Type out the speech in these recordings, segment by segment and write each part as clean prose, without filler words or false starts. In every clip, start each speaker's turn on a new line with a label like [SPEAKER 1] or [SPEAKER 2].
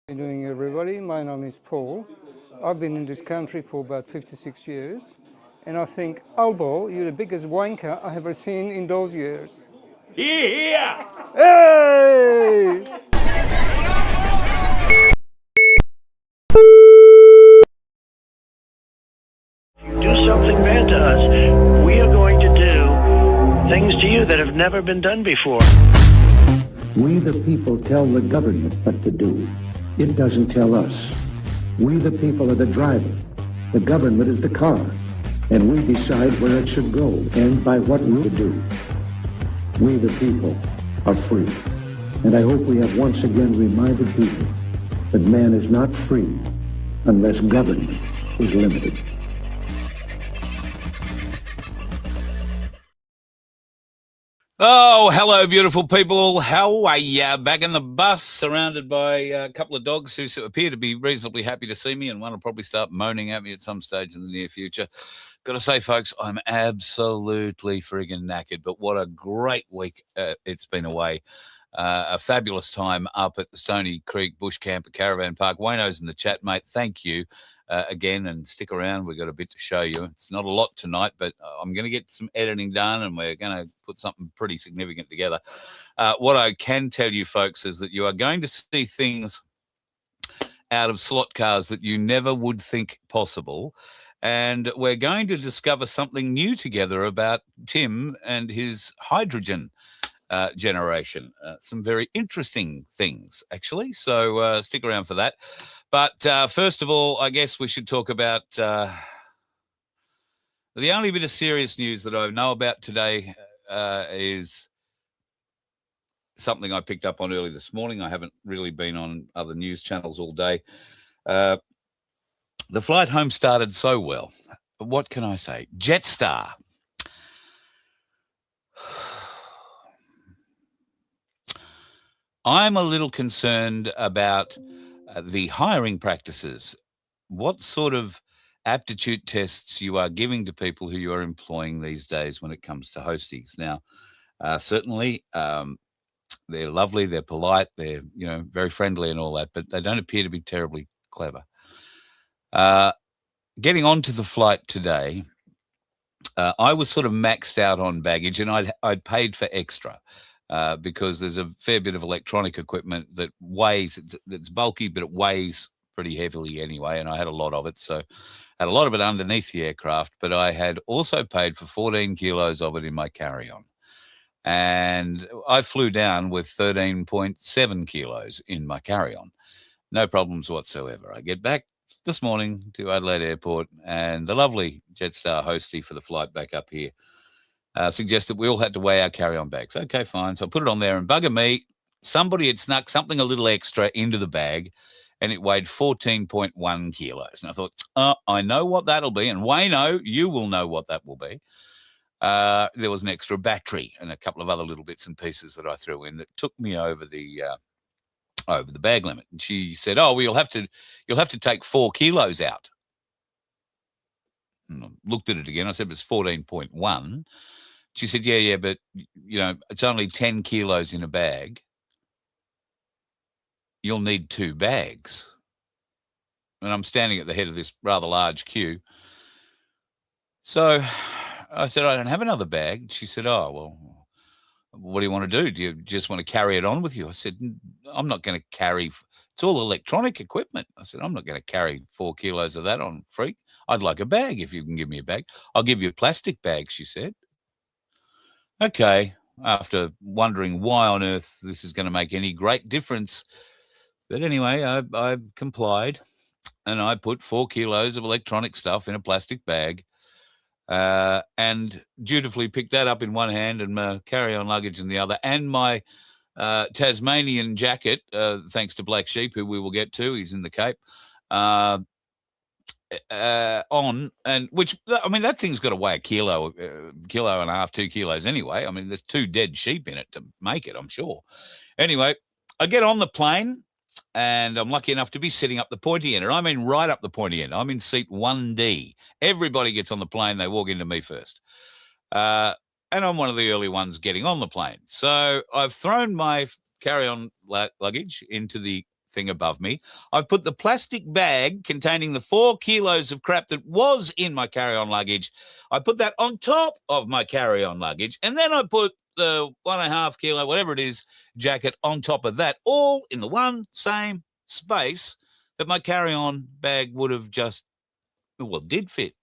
[SPEAKER 1] How are you doing, everybody? My name is Paul. I've been in this country for about 56 years, and I think, Albo, you're the biggest wanker I have ever seen in those years.
[SPEAKER 2] Yeah!
[SPEAKER 1] Hey!
[SPEAKER 3] Do something bad to us, we are going to do things to you that have never been done before.
[SPEAKER 4] We the people tell the government what to do. It doesn't tell us. We the people are the driver. The government is the car. And we decide where it should go and by what route to do. We the people are free. And I hope we have once again reminded people that man is not free unless government is limited.
[SPEAKER 2] Oh, hello, beautiful people. How are ya? Back in the bus, surrounded by a couple of dogs who appear to be reasonably happy to see me, and one will probably start moaning at me at some stage in the near future. Got to say, folks, I'm absolutely friggin' knackered, but what a great week it's been away. A fabulous time up at the Stony Creek Bush Camper Caravan Park. Wayno's in the chat, mate. Thank you. Again, and stick around. We've got a bit to show you. It's not a lot tonight, but I'm going to get some editing done, and we're going to put something pretty significant together. What I can tell you, folks, is that you are going to see things out of slot cars that you never would think possible, and we're going to discover something new together about Tim and his hydrogen generation. Some very interesting things, actually. So stick around for that. But first of all, I guess we should talk about the only bit of serious news that I know about today is something I picked up on early this morning. I haven't really been on other news channels all day. The flight home started so well. What can I say? Jetstar. I'm a little concerned about the hiring practices. What sort of aptitude tests you are giving to people who you are employing these days when it comes to hosties. Now, certainly they're lovely, they're polite, they're very friendly and all that, but they don't appear to be terribly clever. Getting onto the flight today, I was sort of maxed out on baggage, and I'd paid for extra. Because there's a fair bit of electronic equipment that weighs, it's bulky, but it weighs pretty heavily anyway, and I had a lot of it. So I had a lot of it underneath the aircraft, but I had also paid for 14 kilos of it in my carry-on. And I flew down with 13.7 kilos in my carry-on. No problems whatsoever. I get back this morning to Adelaide Airport, and the lovely Jetstar hostie for the flight back up here suggested we all had to weigh our carry-on bags. Okay, fine. So I put it on there, and bugger me, somebody had snuck something a little extra into the bag, and it weighed 14.1 kilos. And I thought, I know what that'll be. And Wayno, you will know what that will be. There was an extra battery and a couple of other little bits and pieces that I threw in that took me over the bag limit. And she said, "Oh, well, you'll have to take 4 kilos out." And I looked at it again. I said, "It's 14.1." She said, yeah, but, it's only 10 kilos in a bag. You'll need 2 bags. And I'm standing at the head of this rather large queue. So I said, I don't have another bag. She said, oh, well, what do you want to do? Do you just want to carry it on with you? I said, I'm not going to carry, it's all electronic equipment. I said, I'm not going to carry 4 kilos of that on free. I'd like a bag if you can give me a bag. I'll give you a plastic bag, she said. Okay, after wondering why on earth this is going to make any great difference. But anyway, I complied, and I put 4 kilos of electronic stuff in a plastic bag and dutifully picked that up in one hand and my carry-on luggage in the other, and my Tasmanian jacket, thanks to Black Sheep, who we will get to. He's in the Cape. On, and which, I mean, that thing's got to weigh a kilo and a half, 2 kilos anyway. I mean, there's 2 dead sheep in it to make it, I'm sure. Anyway, I get on the plane, and I'm lucky enough to be sitting up the pointy end. And I mean right up the pointy end. I'm in seat 1D. Everybody gets on the plane, they walk into me first. And I'm one of the early ones getting on the plane. So I've thrown my carry-on luggage into the thing above me. I've put the plastic bag containing the 4 kilos of crap that was in my carry-on luggage. I put that on top of my carry-on luggage, and then I put the 1.5 kilo, whatever it is, jacket on top of that, all in the one same space that my carry-on bag would have just, well, did fit.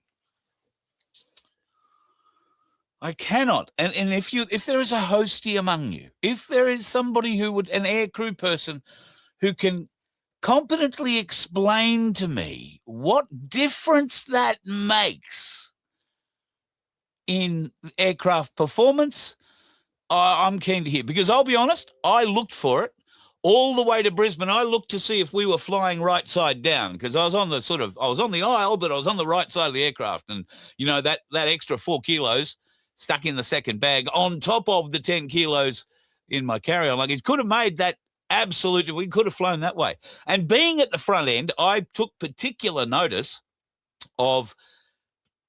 [SPEAKER 2] I cannot. And if there is a hostie among you, if there is somebody who would, an aircrew person who can competently explain to me what difference that makes in aircraft performance, I'm keen to hear. Because I'll be honest, I looked for it all the way to Brisbane. I looked to see if we were flying right side down, because I was on the aisle, but I was on the right side of the aircraft. And, you know, that extra 4 kilos stuck in the second bag on top of the 10 kilos in my carry-on luggage could have made that absolutely, we could have flown that way. And being at the front end, I took particular notice of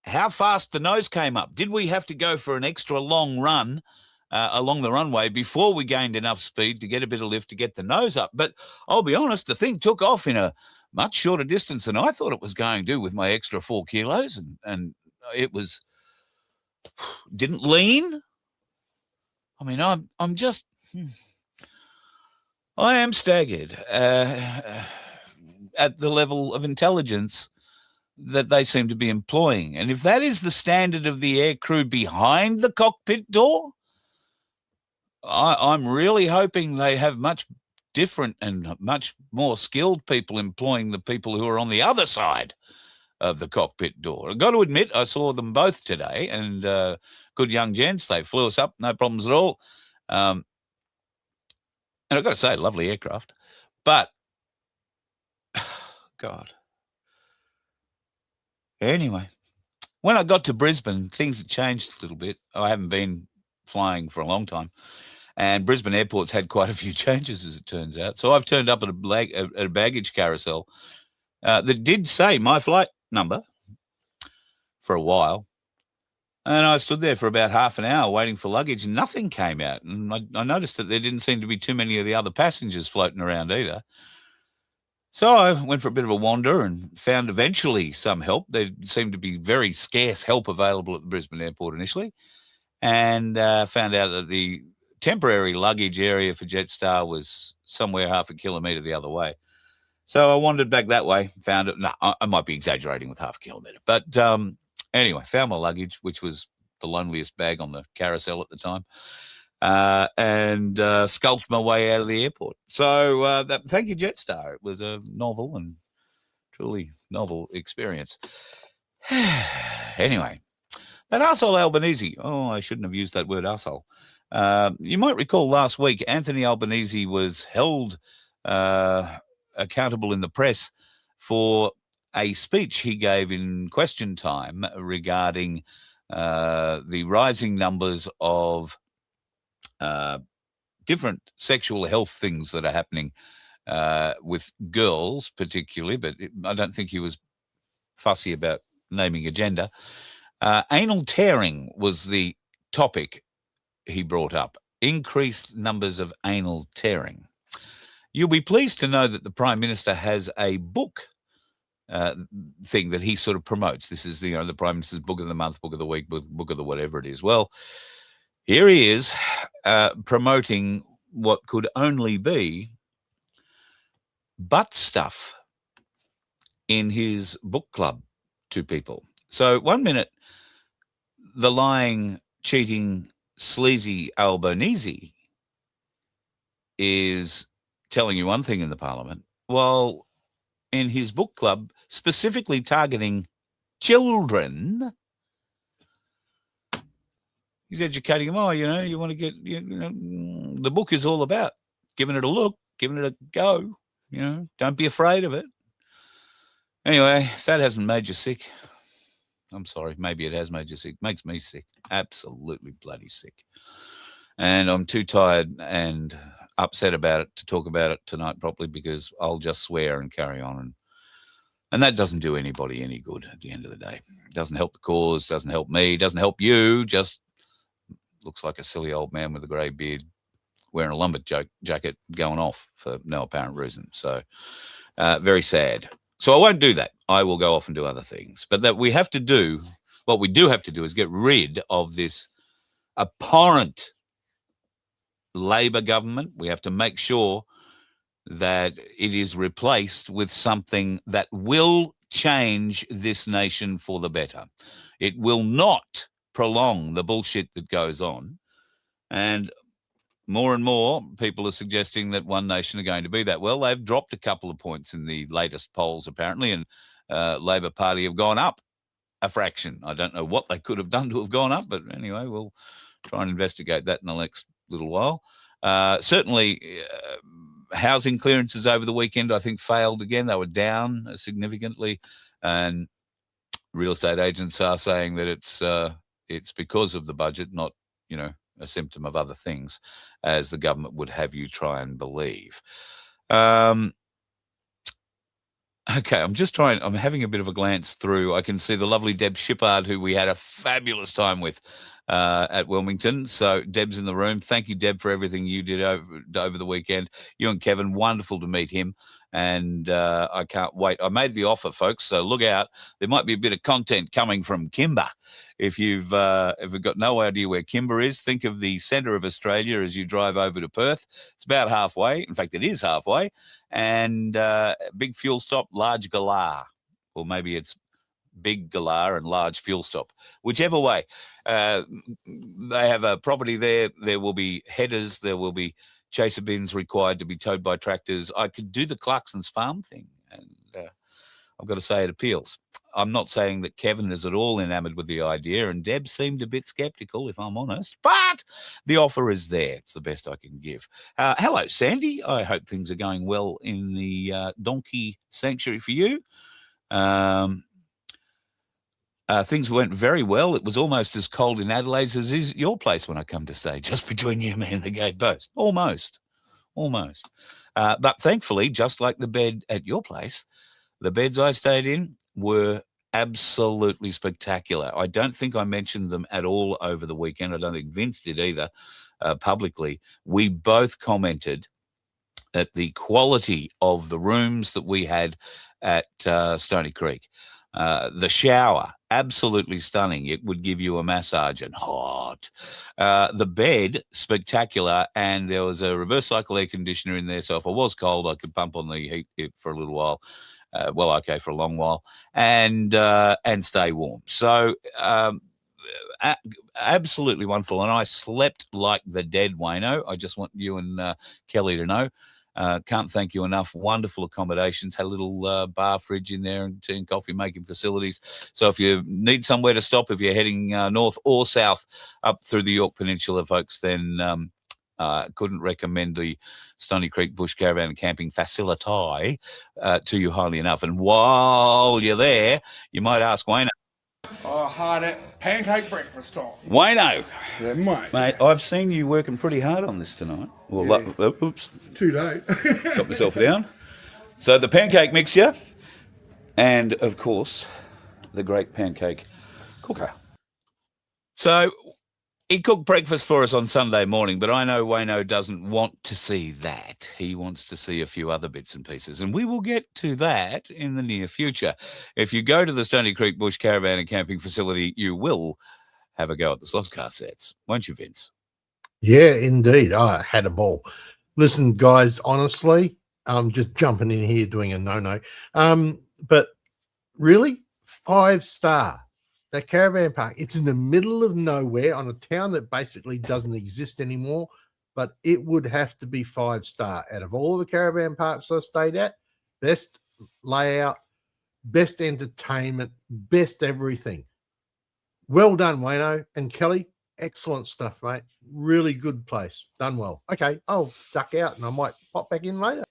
[SPEAKER 2] how fast the nose came up. Did we have to go for an extra long run along the runway before we gained enough speed to get a bit of lift to get the nose up? But I'll be honest, the thing took off in a much shorter distance than I thought it was going to with my extra 4 kilos. And it was, didn't lean. I mean, I'm just, I am staggered at the level of intelligence that they seem to be employing. And if that is the standard of the air crew behind the cockpit door, I'm really hoping they have much different and much more skilled people employing the people who are on the other side of the cockpit door. I've got to admit, I saw them both today, and good young gents. They flew us up, no problems at all. And I've got to say, lovely aircraft. But, God. Anyway, when I got to Brisbane, things had changed a little bit. I haven't been flying for a long time. And Brisbane Airport's had quite a few changes, as it turns out. So I've turned up at a baggage carousel that did say my flight number for a while. And I stood there for about half an hour waiting for luggage, and nothing came out. And I noticed that there didn't seem to be too many of the other passengers floating around either. So I went for a bit of a wander and found eventually some help. There seemed to be very scarce help available at the Brisbane Airport initially, and found out that the temporary luggage area for Jetstar was somewhere half a kilometre the other way. So I wandered back that way, found it. No, I might be exaggerating with half a kilometre. But anyway, found my luggage, which was the loneliest bag on the carousel at the time, and skulked my way out of the airport. So thank you, Jetstar. It was a novel and truly novel experience. Anyway, that arsehole Albanese. Oh, I shouldn't have used that word arsehole. You might recall last week, Anthony Albanese was held accountable in the press for a speech he gave in question time regarding the rising numbers of different sexual health things that are happening with girls particularly, but I don't think he was fussy about naming a gender. Anal tearing was the topic he brought up. Increased numbers of anal tearing. You'll be pleased to know that the Prime Minister has a book thing that he sort of promotes. This is, the Prime Minister's book of the month, book of the week, book of the whatever it is. Well, here he is promoting what could only be butt stuff in his book club to people. So 1 minute, the lying, cheating, sleazy Albanese is telling you one thing in the Parliament, while in his book club, specifically targeting children, he's educating them. Oh, you want to get, the book is all about giving it a look, giving it a go, don't be afraid of it. Anyway, if that hasn't made you sick, I'm sorry, maybe it has made you sick. Makes me sick, absolutely bloody sick. And I'm too tired and upset about it to talk about it tonight properly, because I'll just swear and carry on. And that doesn't do anybody any good at the end of the day. It doesn't help the cause, doesn't help me, doesn't help you, just looks like a silly old man with a grey beard wearing a lumberjack jacket going off for no apparent reason. So very sad. So I won't do that. I will go off and do other things. But what we do have to do is get rid of this abhorrent Labor government. We have to make sure that it is replaced with something that will change this nation for the better. It will not prolong the bullshit that goes on. And more people are suggesting that One Nation are going to be that. Well, they've dropped a couple of points in the latest polls, apparently, and Labor Party have gone up a fraction. I don't know what they could have done to have gone up, but anyway, we'll try and investigate that in the next little while. Certainly, housing clearances over the weekend, I think, failed again. They were down significantly, and real estate agents are saying that it's because of the budget, not, a symptom of other things, as the government would have you try and believe. Okay, I'm having a bit of a glance through. I can see the lovely Deb Shippard, who we had a fabulous time with at Wilmington. So Deb's in the room. Thank you, Deb, for everything you did over the weekend. You and Kevin, wonderful to meet him. And I can't wait. I made the offer, folks, so look out. There might be a bit of content coming from Kimber. If you've got no idea where Kimber is, think of the centre of Australia as you drive over to Perth. It's about halfway. In fact, it is halfway. And big fuel stop, large galah. Or maybe it's big galah and large fuel stop. Whichever way. They have a property there. There will be headers. There will be chaser bins required to be towed by tractors. I could do the Clarkson's farm thing, and I've got to say it appeals. I'm not saying that Kevin is at all enamoured with the idea, and Deb seemed a bit sceptical, if I'm honest, but the offer is there. It's the best I can give. Hello, Sandy. I hope things are going well in the donkey sanctuary for you. Things went very well. It was almost as cold in Adelaide as is your place when I come to stay, just between you, me, and the gate post. Almost. But thankfully, just like the bed at your place, the beds I stayed in were absolutely spectacular. I don't think I mentioned them at all over the weekend. I don't think Vince did either publicly. We both commented at the quality of the rooms that we had at Stony Creek. The shower, absolutely stunning. It would give you a massage and hot. The bed, spectacular. And there was a reverse cycle air conditioner in there. So if I was cold, I could pump on the heat for a little while. For a long while. And stay warm. So absolutely wonderful. And I slept like the dead, Wayno. I just want you and Kelly to know. Can't thank you enough. Wonderful accommodations. Had a little bar fridge in there and tea and coffee making facilities. So if you need somewhere to stop, if you're heading north or south up through the York Peninsula, folks, then couldn't recommend the Stony Creek Bush Caravan and Camping Facility to you highly enough. And while you're there, you might ask Wayno.
[SPEAKER 5] I had it pancake breakfast time.
[SPEAKER 2] Wayno.
[SPEAKER 5] Yeah,
[SPEAKER 2] Mate, I've seen you working pretty hard on this tonight. Well,
[SPEAKER 5] Yeah.
[SPEAKER 2] Oops.
[SPEAKER 5] 2 days.
[SPEAKER 2] Got myself down. So the pancake mixture and, of course, the great pancake cooker. So he cooked breakfast for us on Sunday morning, but I know Wayno doesn't want to see that. He wants to see a few other bits and pieces, and we will get to that in the near future. If you go to the Stony Creek Bush Caravan and Camping Facility, you will have a go at the slot car sets, won't you, Vince?
[SPEAKER 6] Yeah, indeed. I had a ball. Listen, guys, honestly, I'm just jumping in here doing a no-no. But really, 5-star. That caravan park, it's in the middle of nowhere on a town that basically doesn't exist anymore, but it would have to be 5-star. Out of all the caravan parks I stayed at, best layout, best entertainment, best everything. Well done, Wayno and Kelly. Excellent stuff, mate. Really good place. Done well. Okay, I'll duck out and I might pop back in later.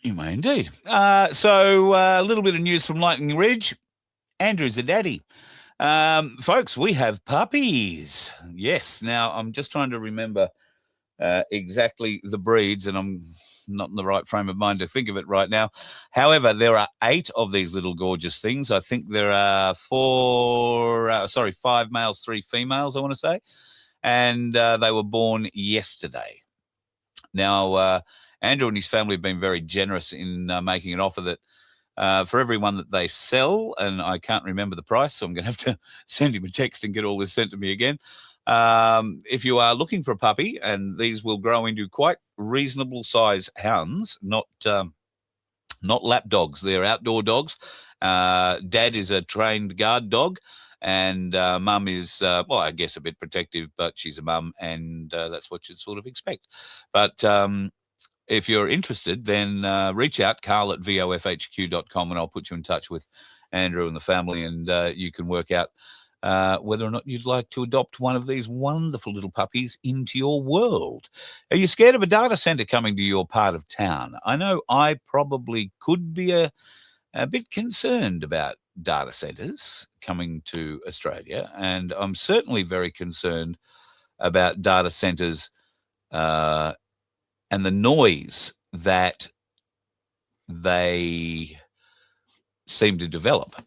[SPEAKER 2] You may indeed. So a little bit of news from Lightning Ridge. Andrew's a daddy. Folks, we have puppies. Yes. Now, I'm just trying to remember exactly the breeds, and I'm not in the right frame of mind to think of it right now. However, there are 8 of these little gorgeous things. I think there are 5 males, 3 females, I want to say. And they were born yesterday. Now, Andrew and his family have been very generous in making an offer that for everyone that they sell, and I can't remember the price, so I'm going to have to send him a text and get all this sent to me again. If you are looking for a puppy, and these will grow into quite reasonable size hounds, not lap dogs, they're outdoor dogs. Dad is a trained guard dog, and mum is, well, I guess a bit protective, but she's a mum, and that's what you'd sort of expect. But if you're interested, then reach out, carl@vofhq.com, and I'll put you in touch with Andrew and the family, and you can work out whether or not you'd like to adopt one of these wonderful little puppies into your world. Are you scared of a data center coming to your part of town? I know I probably could be a bit concerned about data centers coming to Australia, and I'm certainly very concerned about data centers and the noise that they seem to develop.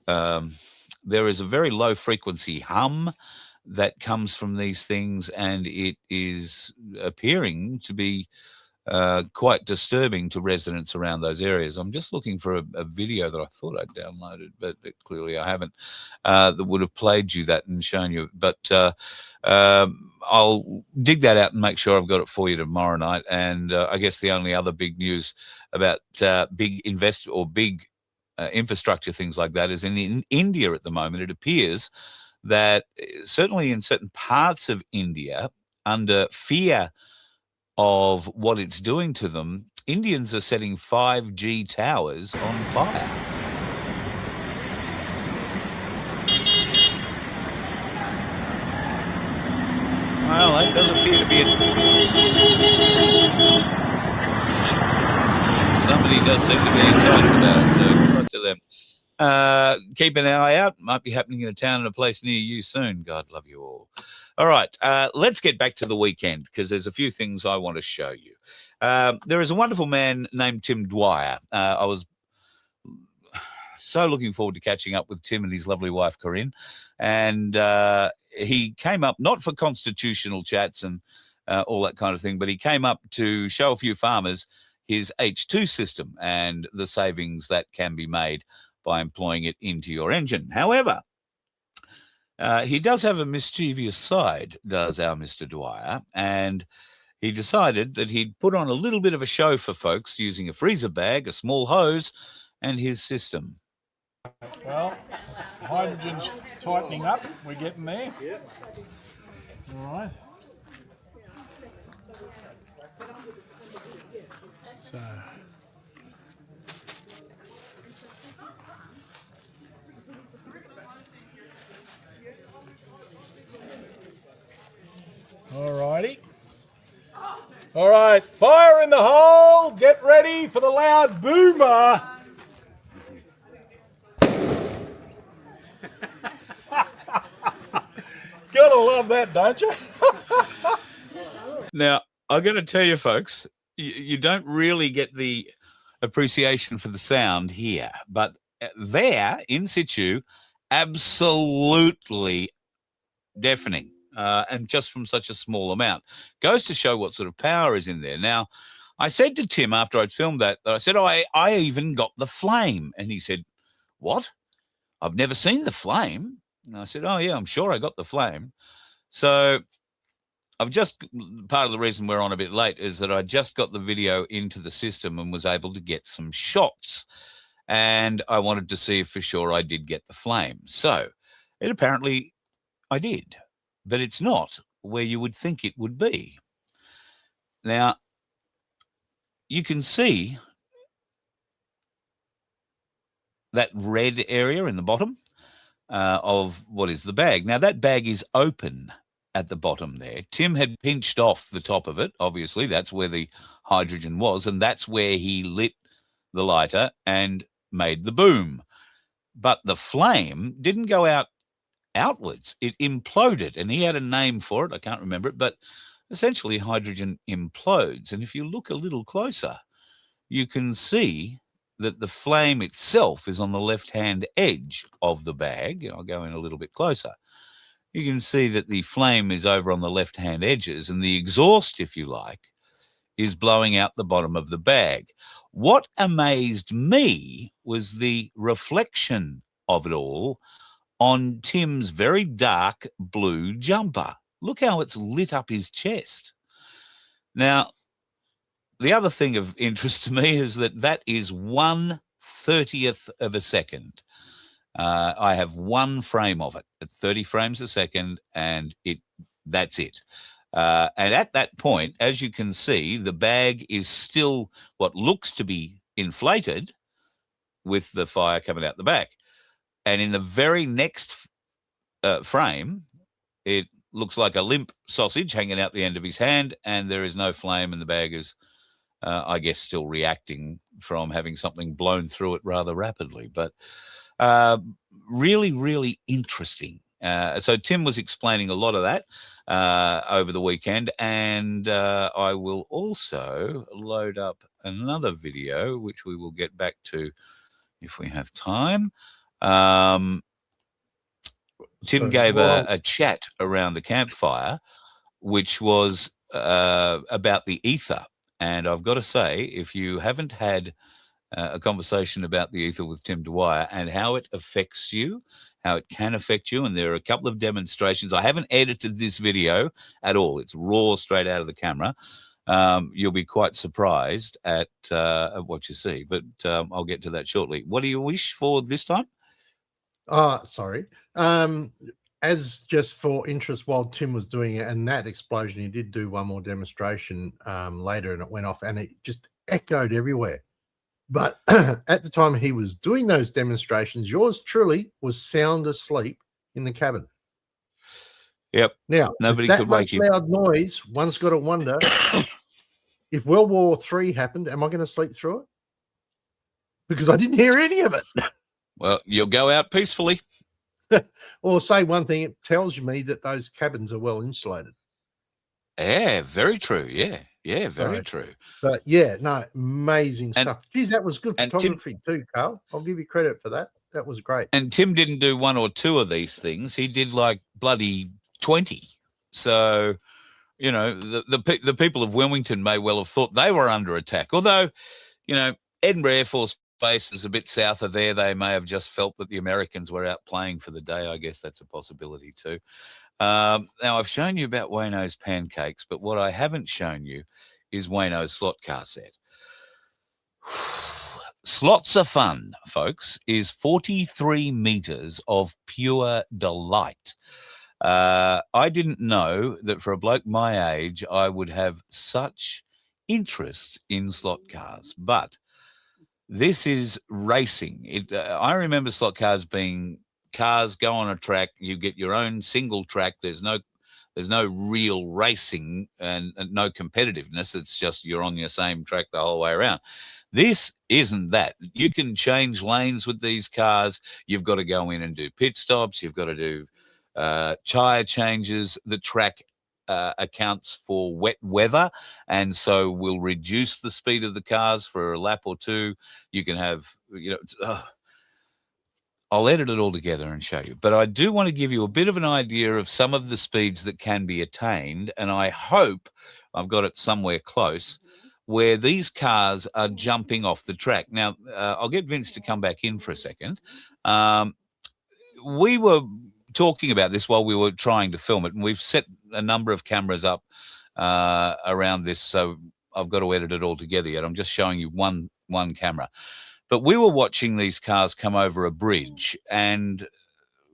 [SPEAKER 2] There is a very low frequency hum that comes from these things, and it is appearing to be quite disturbing to residents around those areas. I'm just looking for a video that I thought I'd downloaded, but clearly I haven't, that would have played you that and shown you. But I'll dig that out and make sure I've got it for you tomorrow night. And I guess the only other big news about big infrastructure, things like that, is in India at the moment. It appears that certainly in certain parts of India, under fear of what it's doing to them, Indians are setting 5G towers on fire. Well, that does appear to be it. Somebody does seem to be excited about it, so good luck to them. Keep an eye out. Might be happening in a town and a place near you soon. God love you all. All right, let's get back to the weekend, because there's a few things I want to show you. There is a wonderful man named Tim Dwyer. I was so looking forward to catching up with Tim and his lovely wife, Corinne. And he came up not for constitutional chats and all that kind of thing, but he came up to show a few farmers his H2 system and the savings that can be made by employing it into your engine. However, he does have a mischievous side, does our Mr. Dwyer, and he decided that he'd put on a little bit of a show for folks using a freezer bag, a small hose, and his system.
[SPEAKER 7] Well, hydrogen's tightening up. We're getting there. All right. So. All righty. All right, fire in the hole. Get ready for the loud boomer. Gotta love that, don't you?
[SPEAKER 2] Now, I'm going to tell you, folks, you don't really get the appreciation for the sound here, but there, in situ, absolutely deafening. And just from such a small amount. Goes to show what sort of power is in there. Now, I said to Tim after I'd filmed that I said, I even got the flame. And he said, what? I've never seen the flame. And I said, oh, yeah, I'm sure I got the flame. So part of the reason we're on a bit late is that I just got the video into the system and was able to get some shots. And I wanted to see if for sure I did get the flame. So it apparently I did. But it's not where you would think it would be. Now, you can see that red area in the bottom of what is the bag. Now, that bag is open at the bottom there. Tim had pinched off the top of it. Obviously, that's where the hydrogen was, and that's where he lit the lighter and made the boom. But the flame didn't go outwards. It imploded, and he had a name for it. I can't remember it, but essentially hydrogen implodes. And if you look a little closer, you can see that the flame itself is on the left-hand edge of the bag. I'll go in a little bit closer. You can see that the flame is over on the left-hand edges, and the exhaust, if you like, is blowing out the bottom of the bag. What amazed me was the reflection of it all on Tim's very dark blue jumper. Look how it's lit up his chest. Now, the other thing of interest to me is that is 1/30th of a second. I have one frame of it at 30 frames a second, and that's it. And at that point, as you can see, the bag is still what looks to be inflated with the fire coming out the back. And in the very next frame, it looks like a limp sausage hanging out the end of his hand, and there is no flame, and the bag is, I guess, still reacting from having something blown through it rather rapidly. But really, really interesting. So Tim was explaining a lot of that over the weekend, and I will also load up another video, which we will get back to if we have time. Tim gave a chat around the campfire, which was about the ether. And I've got to say, if you haven't had a conversation about the ether with Tim Dwyer and how it affects you, how it can affect you, and there are a couple of demonstrations. I haven't edited this video at all. It's raw, straight out of the camera. You'll be quite surprised at what you see, but I'll get to that shortly. What do you wish for this time?
[SPEAKER 6] Sorry. As just for interest, while Tim was doing it and that explosion, he did do one more demonstration later, and it went off and it just echoed everywhere. But at the time he was doing those demonstrations, yours truly was sound asleep in the cabin.
[SPEAKER 2] Yep.
[SPEAKER 6] Now,
[SPEAKER 2] nobody
[SPEAKER 6] that
[SPEAKER 2] could
[SPEAKER 6] much
[SPEAKER 2] wake you.
[SPEAKER 6] Loud noise. One's got to wonder if World War III happened, am I going to sleep through it? Because I didn't hear any of it.
[SPEAKER 2] Well, you'll go out peacefully.
[SPEAKER 6] Or say one thing, it tells me that those cabins are well insulated.
[SPEAKER 2] Yeah, very true. Yeah, very true.
[SPEAKER 6] But yeah, no, amazing stuff. Geez, that was good photography too, Carl. I'll give you credit for that. That was great.
[SPEAKER 2] And Tim didn't do one or two of these things. He did like bloody 20. So, you know, the people of Wilmington may well have thought they were under attack. Although, you know, Edinburgh Air Force Base is a bit south of there. They may have just felt that the Americans were out playing for the day. I guess that's a possibility too. Now, I've shown you about Wayno's pancakes, but what I haven't shown you is Wayno's slot car set. Slots are fun, folks, is 43 meters of pure delight. I didn't know that for a bloke my age, I would have such interest in slot cars, but this is racing. I remember slot cars being cars go on a track, you get your own single track. There's no real racing and no competitiveness. It's just you're on your same track the whole way around. This isn't that. You can change lanes with these cars. You've got to go in and do pit stops. You've got to do tyre changes. The track accounts for wet weather, and so will reduce the speed of the cars for a lap or two. You can have, you know, I'll edit it all together and show you. But I do want to give you a bit of an idea of some of the speeds that can be attained, and I hope I've got it somewhere close where these cars are jumping off the track. Now, I'll get Vince to come back in for a second. We were talking about this while we were trying to film it, and we've set a number of cameras up around this, so I've got to edit it all together yet. I'm just showing you one camera. But we were watching these cars come over a bridge, and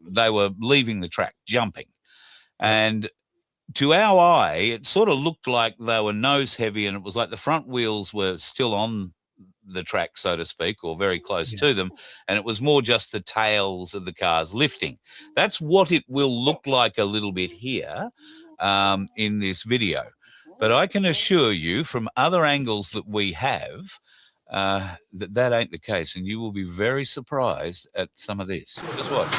[SPEAKER 2] they were leaving the track, jumping. And to our eye, it sort of looked like they were nose heavy, and it was like the front wheels were still on the track, so to speak, or very close to them. And it was more just the tails of the cars lifting. That's what it will look like a little bit here in this video. But I can assure you from other angles that we have, that ain't the case, and you will be very surprised at some of this. Just watch.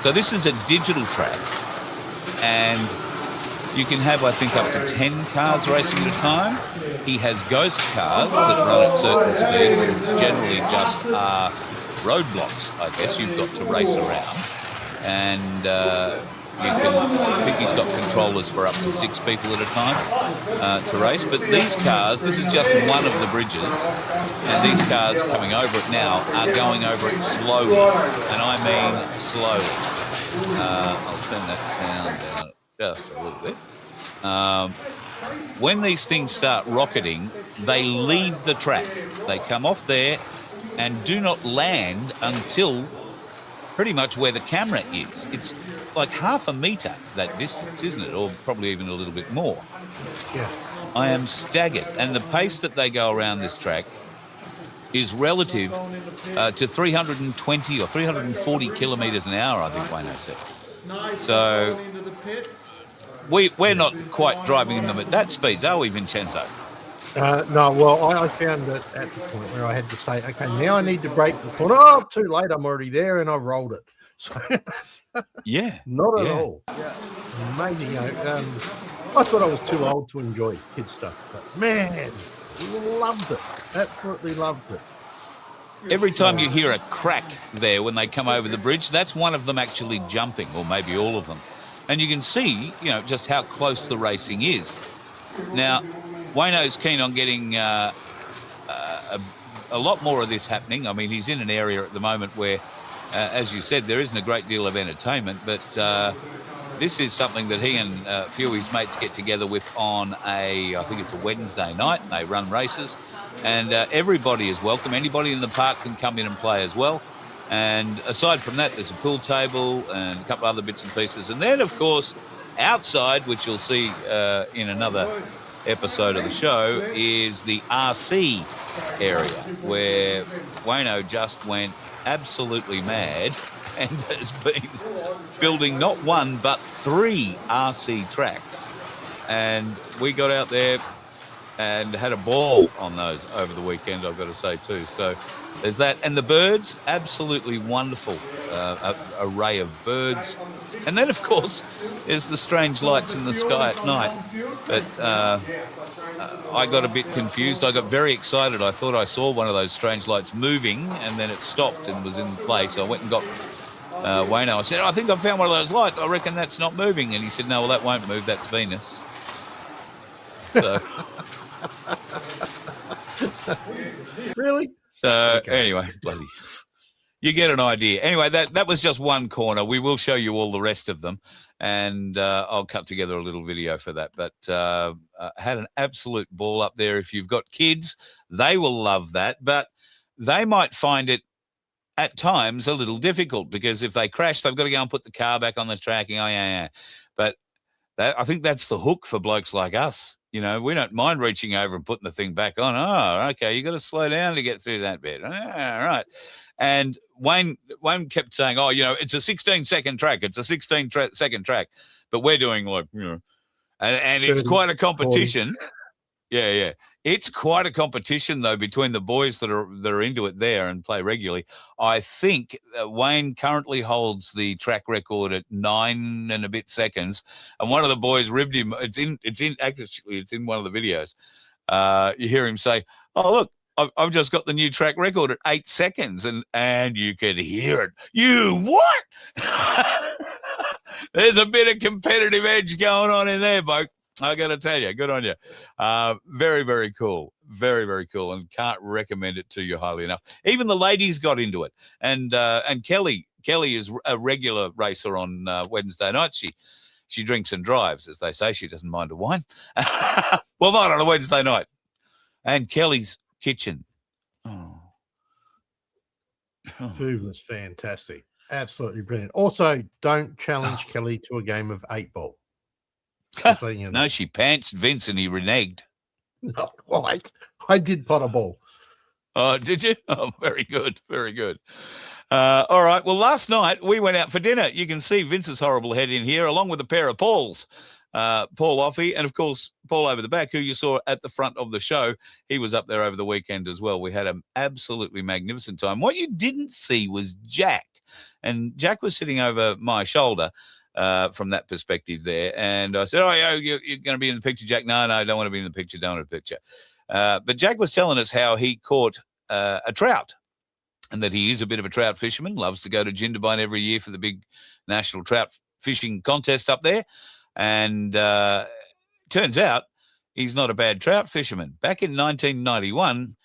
[SPEAKER 2] So this is a digital track, and you can have, I think, up to 10 cars racing at a time. He has ghost cars that run at certain speeds and generally just are roadblocks, I guess, you've got to race around. And I think he's got controllers for up to 6 people at a time to race. But these cars, this is just one of the bridges, and these cars coming over it now are going over it slowly, and I mean slowly. I'll turn that sound down just a little bit. When these things start rocketing, they leave the track. They come off there and do not land until pretty much where the camera is. It's like half a metre, that distance, isn't it? Or probably even a little bit more.
[SPEAKER 6] Yeah.
[SPEAKER 2] I am staggered. And the pace that they go around this track is relative to 320 or 340 kilometres an hour, I think Wayno said. So we're not quite driving them at that speed, are we, Vincenzo?
[SPEAKER 6] No, well, I found that at the point where I had to say, okay, now I need to break the corner. Oh, too late, I'm already there, and I rolled it. So,
[SPEAKER 2] yeah.
[SPEAKER 6] Not at all. Yeah. Amazing. You know, I thought I was too old to enjoy kid stuff, but man, loved it. Absolutely loved it.
[SPEAKER 2] Every time you hear a crack there when they come over the bridge, that's one of them actually jumping, or maybe all of them. And you can see, you know, just how close the racing is. Now, Wayno's keen on getting a lot more of this happening. I mean, he's in an area at the moment where, as you said, there isn't a great deal of entertainment, but this is something that he and a few of his mates get together with on I think it's a Wednesday night, and they run races. And everybody is welcome. Anybody in the park can come in and play as well. And aside from that, there's a pool table and a couple other bits and pieces. And then, of course, outside, which you'll see in another episode of the show, is the RC area where Wayno just went absolutely mad and has been building not one but 3 RC tracks. And we got out there and had a ball on those over the weekend, I've got to say too. So there's that. And the birds, absolutely wonderful array of birds. And then, of course, there's the strange lights in the sky at night. But I got a bit confused. I got very excited. I thought I saw one of those strange lights moving, and then it stopped and was in place. I went and got Wayno. I said, I think I found one of those lights. I reckon that's not moving. And he said, no, well, that won't move. That's Venus. So...
[SPEAKER 6] Really?
[SPEAKER 2] So anyway, bloody, you get an idea. Anyway, that was just one corner. We will show you all the rest of them, and I'll cut together a little video for that. But had an absolute ball up there. If you've got kids, they will love that, but they might find it at times a little difficult, because if they crash, they've got to go and put the car back on the track. And, yeah. But I think that's the hook for blokes like us. You know, we don't mind reaching over and putting the thing back on. Oh, okay, you got to slow down to get through that bit. All right. And Wayne kept saying, oh, you know, it's a 16-second track. It's a 16-second track. But we're doing like, you know, and it's quite a competition. 40. Yeah. It's quite a competition, though, between the boys that are into it there and play regularly. I think Wayne currently holds the track record at 9 and a bit seconds, and one of the boys ribbed him. It's in one of the videos. You hear him say, "Oh, look, I've just got the new track record at 8 seconds," and you could hear it. You what? There's a bit of competitive edge going on in there, bloke. I got to tell you, good on you. Very, very cool. Very, very cool. And can't recommend it to you highly enough. Even the ladies got into it. And Kelly is a regular racer on Wednesday nights. She drinks and drives, as they say. She doesn't mind a wine. Well, not on a Wednesday night. And Kelly's kitchen.
[SPEAKER 6] Food was fantastic. Absolutely brilliant. Also, don't challenge Kelly to a game of 8-ball. You know.
[SPEAKER 2] No, she pantsed Vince and he reneged.
[SPEAKER 6] No, quite. I did pot a ball.
[SPEAKER 2] Oh, did you? Oh, very good. Very good. All right. Well, last night we went out for dinner. You can see Vince's horrible head in here, along with a pair of Pauls. Paul Offey, and, of course, Paul over the back, who you saw at the front of the show. He was up there over the weekend as well. We had an absolutely magnificent time. What you didn't see was Jack. And Jack was sitting over my shoulder. From that perspective there. And I said, oh, yeah, you're going to be in the picture, Jack. No, I don't want to be in the picture. Don't want a picture. But Jack was telling us how he caught a trout, and that he is a bit of a trout fisherman, loves to go to Jindabyne every year for the big national trout fishing contest up there, and turns out he's not a bad trout fisherman. Back in 1991,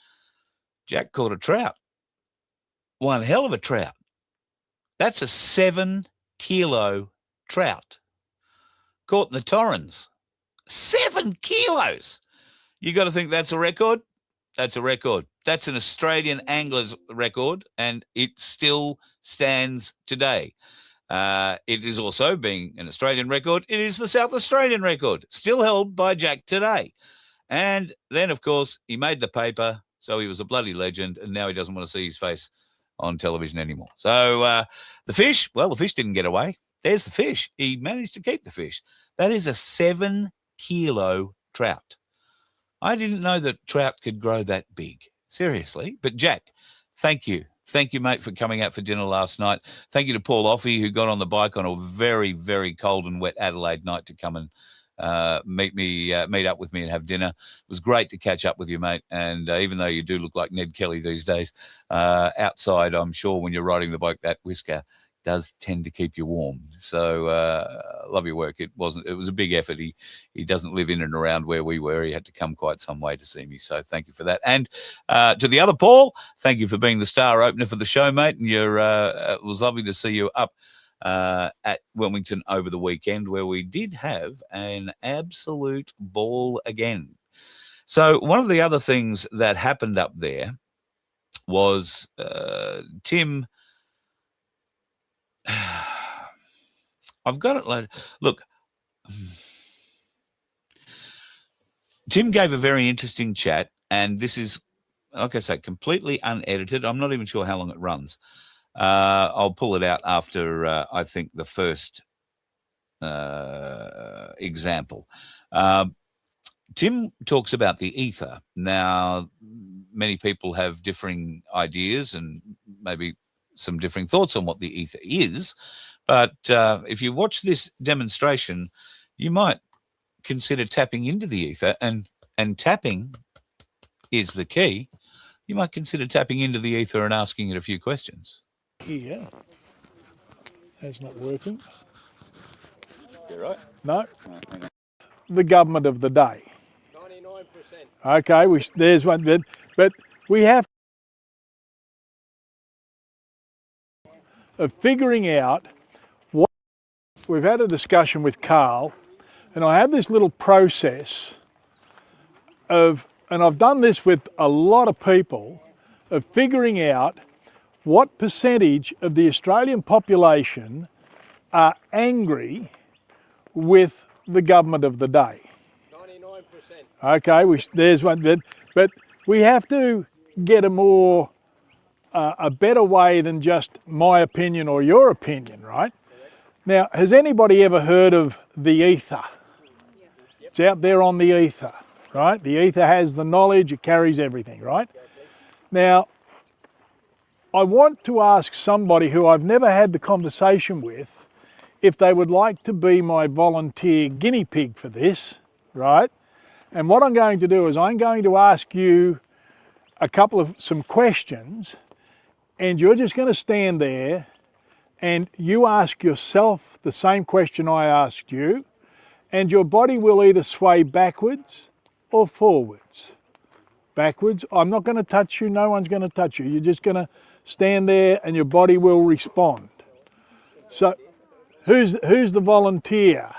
[SPEAKER 2] Jack caught a trout. One hell of a trout. That's a 7-kilo trout. Caught in the Torrens. 7 kilos. You got to think that's a record? That's a record. That's an Australian angler's record, and it still stands today. It is also, being an Australian record, it is the South Australian record, still held by Jack today. And then, of course, he made the paper, so he was a bloody legend, and now he doesn't want to see his face on television anymore. So the fish, well, the fish didn't get away. There's the fish. He managed to keep the fish. That is a 7-kilo trout. I didn't know that trout could grow that big. Seriously. But Jack, thank you. Thank you, mate, for coming out for dinner last night. Thank you to Paul Offey, who got on the bike on a very, very cold and wet Adelaide night to come and meet up with me and have dinner. It was great to catch up with you, mate. And even though you do look like Ned Kelly these days, outside, I'm sure when you're riding the bike, that whisker does tend to keep you warm. So love your work. It was a big effort. He doesn't live in and around where we were. He had to come quite some way to see me. So thank you for that. And to the other Paul, thank you for being the star opener for the show, mate. And it was lovely to see you up at Wilmington over the weekend, where we did have an absolute ball again. So one of the other things that happened up there was Tim. I've got it loaded. Look, Tim gave a very interesting chat, and this is, like I say, completely unedited. I'm not even sure how long it runs. I'll pull it out after, I think, the first example. Tim talks about the ether. Now, many people have differing ideas and maybe some differing thoughts on what the ether is. But if you watch this demonstration, you might consider tapping into the ether, and tapping is the key. You might consider tapping into the ether and asking it a few questions.
[SPEAKER 7] Here, that's not working.
[SPEAKER 2] You right?
[SPEAKER 7] No. The government of the day. 99%. Okay, there's one, but we have of figuring out what. We've had a discussion with Carl, and I have this little process of, and I've done this with a lot of people, of figuring out what percentage of the Australian population are angry with the government of the day. 99%. Okay, there's one, but we have to get a better way than just my opinion or your opinion, right? Now, has anybody ever heard of the ether? It's out there on the ether, right? The ether has the knowledge, it carries everything, right? Now, I want to ask somebody who I've never had the conversation with if they would like to be my volunteer guinea pig for this, right? And what I'm going to do is I'm going to ask you some questions, and you're just going to stand there and you ask yourself the same question I asked you, and your body will either sway backwards or forwards. Backwards, I'm not going to touch you, no one's going to touch you. You're just going to stand there and your body will respond. So, who's the volunteer?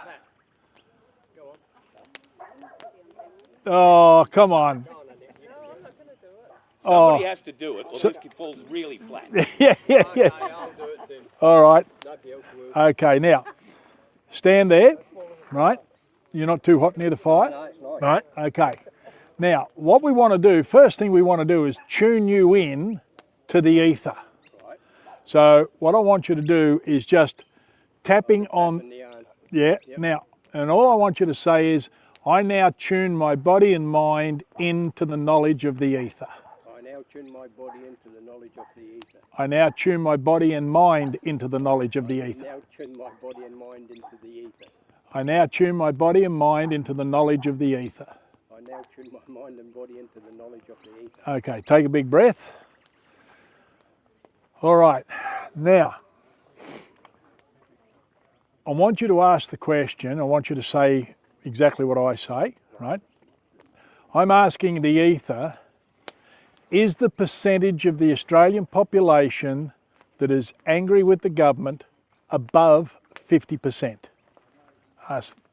[SPEAKER 7] Oh, come on.
[SPEAKER 8] Somebody has to do it, or this falls really flat.
[SPEAKER 7] Yeah.
[SPEAKER 8] I'll do it, Tim.
[SPEAKER 7] All right. Okay, now, stand there, right? You're not too hot near the fire?
[SPEAKER 8] No, it's not.
[SPEAKER 7] Right, okay. Now, what we want to do, first thing we want to do is tune you in to the ether.
[SPEAKER 8] Right.
[SPEAKER 7] So what I want you to do is just tapping on,
[SPEAKER 8] Yep.
[SPEAKER 7] now, and all I want you to say is, I now tune my body and mind into the knowledge of the ether.
[SPEAKER 8] I now tune my body into the knowledge of the ether.
[SPEAKER 7] I now tune my body and mind into the knowledge of the ether.
[SPEAKER 8] I now tune my body and mind into the ether.
[SPEAKER 7] I now tune my body and mind into the knowledge of the ether.
[SPEAKER 8] I now tune my mind and body into the knowledge of the ether.
[SPEAKER 7] Okay, take a big breath. All right, now, I want you to ask the question. I want you to say exactly what I say, right? I'm asking the ether, is the percentage of the Australian population that is angry with the government above 50%?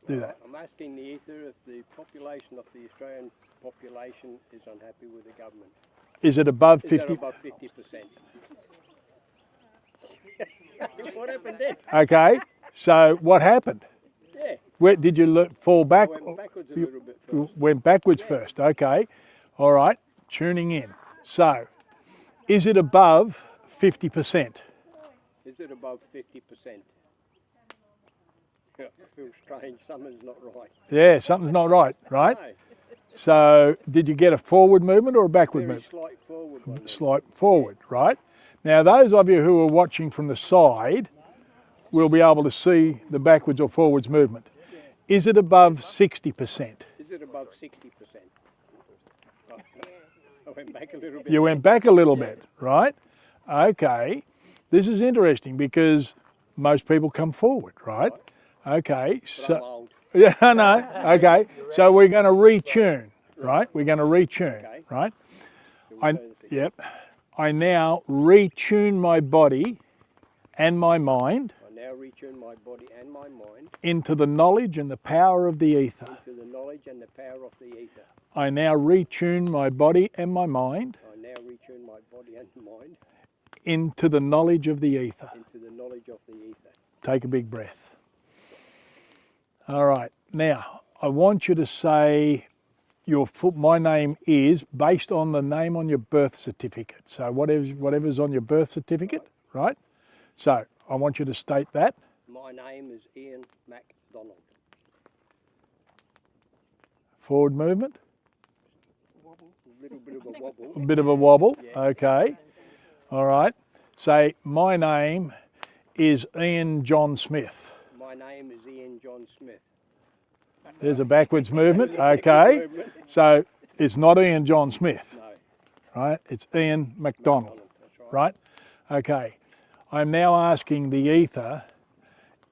[SPEAKER 7] Do that.
[SPEAKER 8] I'm asking the ether if the population of the Australian population is unhappy with the government.
[SPEAKER 7] Is it above
[SPEAKER 8] Is
[SPEAKER 7] 50?
[SPEAKER 8] that above 50%? What happened then?
[SPEAKER 7] Okay, so what happened?
[SPEAKER 8] Yeah.
[SPEAKER 7] Where did you fall back?
[SPEAKER 8] I went backwards a
[SPEAKER 7] You-
[SPEAKER 8] little bit
[SPEAKER 7] you
[SPEAKER 8] first.
[SPEAKER 7] went backwards first, okay. All right, tuning in. So, is it above 50%?
[SPEAKER 8] Is it above 50%? I feel strange, something's not right.
[SPEAKER 7] Yeah, something's not right, right?
[SPEAKER 8] No,
[SPEAKER 7] So, did you get a forward movement or a backward
[SPEAKER 8] very
[SPEAKER 7] movement?
[SPEAKER 8] slight forward one.
[SPEAKER 7] Slight forward, right? Now, those of you who are watching from the side will be able to see the backwards or forwards movement. Is it above 60%?
[SPEAKER 8] Is it above 60%? I went back a little bit.
[SPEAKER 7] You went back a little bit, right? Okay, this is interesting because most people come forward, right? Okay,
[SPEAKER 8] But I'm
[SPEAKER 7] so
[SPEAKER 8] old.
[SPEAKER 7] yeah, I know. Okay, so we're going to retune, right? We're going to retune,
[SPEAKER 8] Okay.
[SPEAKER 7] right?
[SPEAKER 8] Shall we
[SPEAKER 7] I,
[SPEAKER 8] turn the thing?
[SPEAKER 7] yep. I now retune my body and my mind
[SPEAKER 8] I now retune my body and my mind
[SPEAKER 7] into the knowledge and the power of the ether.
[SPEAKER 8] to the knowledge and the power of the ether.
[SPEAKER 7] I now retune my body and my mind
[SPEAKER 8] I now retune my body and mind
[SPEAKER 7] into the knowledge of the ether.
[SPEAKER 8] into the knowledge of the ether.
[SPEAKER 7] Take a big breath. All right, now I want you to say my name is based on the name on your birth certificate. So whatever's on your birth certificate, right? So I want you to state that.
[SPEAKER 8] My name is Ian MacDonald.
[SPEAKER 7] Forward movement,
[SPEAKER 8] A little bit of a wobble.
[SPEAKER 7] a bit of a wobble,
[SPEAKER 8] Yeah.
[SPEAKER 7] okay. All right, say my name is Ian John Smith.
[SPEAKER 8] My name is Ian John Smith.
[SPEAKER 7] There's a backwards movement, okay. So it's not Ian John Smith,
[SPEAKER 8] No,
[SPEAKER 7] right? It's Ian MacDonald,
[SPEAKER 8] that's right.
[SPEAKER 7] right? Okay, I'm now asking the ether,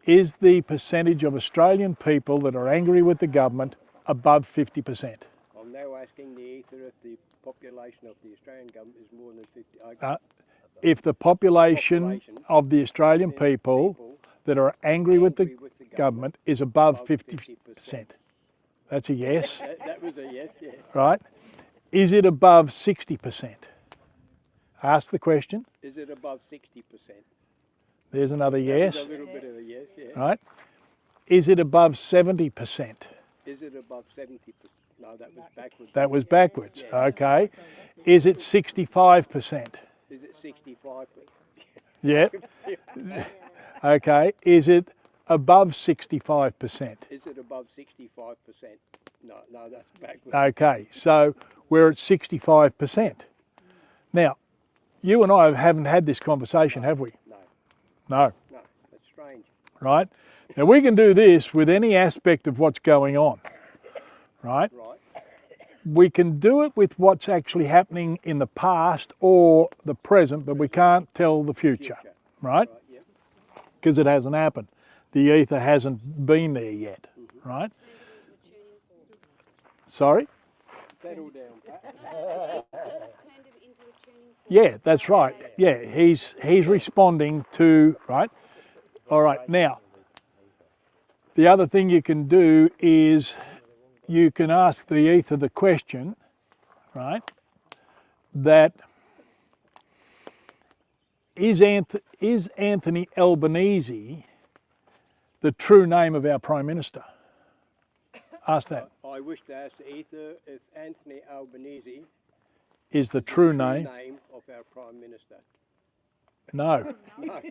[SPEAKER 7] is the percentage of Australian people that are angry with the government above 50%?
[SPEAKER 8] I'm now asking the ether if the population of the Australian government is more than 50.
[SPEAKER 7] If the population of the Australian people that are angry with the government is above 50%. That's a yes,
[SPEAKER 8] That was a yes, yeah.
[SPEAKER 7] right? Is it above 60%? Ask the question.
[SPEAKER 8] Is it above 60%?
[SPEAKER 7] There's another
[SPEAKER 8] That
[SPEAKER 7] yes,
[SPEAKER 8] was a little bit of a yes, yeah.
[SPEAKER 7] right? Is it above 70%?
[SPEAKER 8] Is it above 70%? No, that was backwards.
[SPEAKER 7] That was backwards, okay. Is it 65%?
[SPEAKER 8] Is it 65%?
[SPEAKER 7] Yeah. Okay, is it above 65%?
[SPEAKER 8] Is it above 65%? No, that's backwards.
[SPEAKER 7] Okay, so we're at 65%. Now, you and I haven't had this conversation, have we?
[SPEAKER 8] No,
[SPEAKER 7] No,
[SPEAKER 8] no, that's strange.
[SPEAKER 7] right? Now we can do this with any aspect of what's going on, right?
[SPEAKER 8] Right,
[SPEAKER 7] We can do it with what's actually happening in the past or the present, but we can't tell the future, right?
[SPEAKER 8] right, yeah.
[SPEAKER 7] Because it hasn't happened. The ether hasn't been there yet, right? Sorry?
[SPEAKER 8] Settle down, Pat.
[SPEAKER 7] Yeah, that's right. Yeah, he's responding to, right? All right, now, the other thing you can do is you can ask the ether the question, right, that is Anthony Albanese the true name of our Prime Minister? Ask that.
[SPEAKER 8] I wish to ask the ether if Anthony Albanese
[SPEAKER 7] Is the true name?
[SPEAKER 8] of our Prime Minister.
[SPEAKER 7] No,
[SPEAKER 8] No.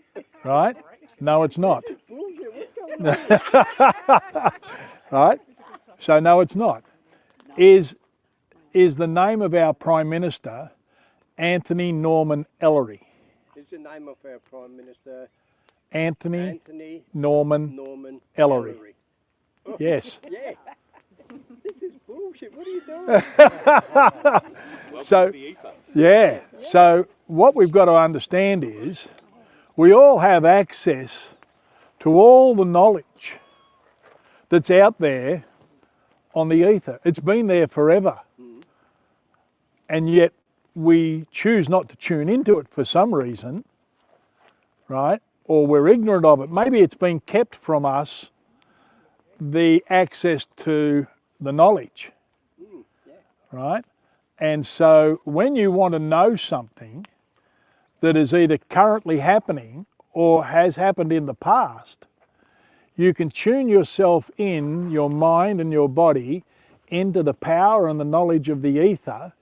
[SPEAKER 7] right? No, it's not.
[SPEAKER 8] Bullshit, what's going on?
[SPEAKER 7] Right? So no, it's not. Is the name of our Prime Minister Anthony Norman Ellery?
[SPEAKER 8] Is the name of our Prime Minister
[SPEAKER 7] Anthony
[SPEAKER 8] Anthony
[SPEAKER 7] Norman
[SPEAKER 8] Norman
[SPEAKER 7] Ellery. Yes.
[SPEAKER 8] Yeah. This is bullshit. What are you doing?
[SPEAKER 7] So, yeah. So what we've got to understand is we all have access to all the knowledge that's out there on the ether. It's been there forever. And yet we choose not to tune into it for some reason, right? Or we're ignorant of it. Maybe it's been kept from us, the access to the knowledge, right? And so when you want to know something that is either currently happening or has happened in the past, you can tune yourself in, your mind and your body, into the power and the knowledge of the ether.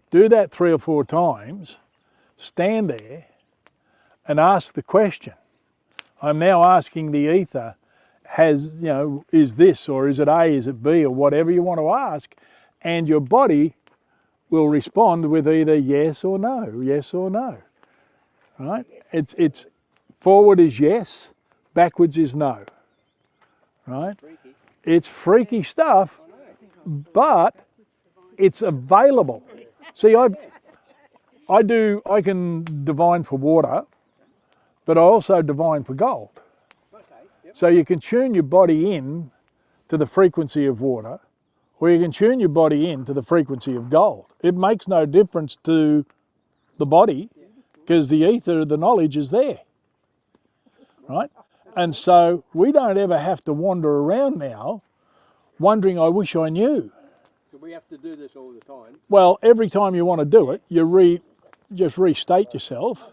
[SPEAKER 7] Do that 3 or 4 times, stand there and ask the question. I'm now asking the ether, is this, or is it A, is it B, or whatever you want to ask, and your body will respond with either yes or no, right? It's forward is yes, backwards is no, right? It's freaky stuff, but it's available. See, I can divine for water, but I also divine for gold. So you can tune your body in to the frequency of water, or you can tune your body in to the frequency of gold. It makes no difference to the body because the ether, the knowledge is there, right? And so we don't ever have to wander around now wondering, I wish I knew.
[SPEAKER 8] So we have to do this all the time?
[SPEAKER 7] Well, every time you want to do it, you just restate yourself,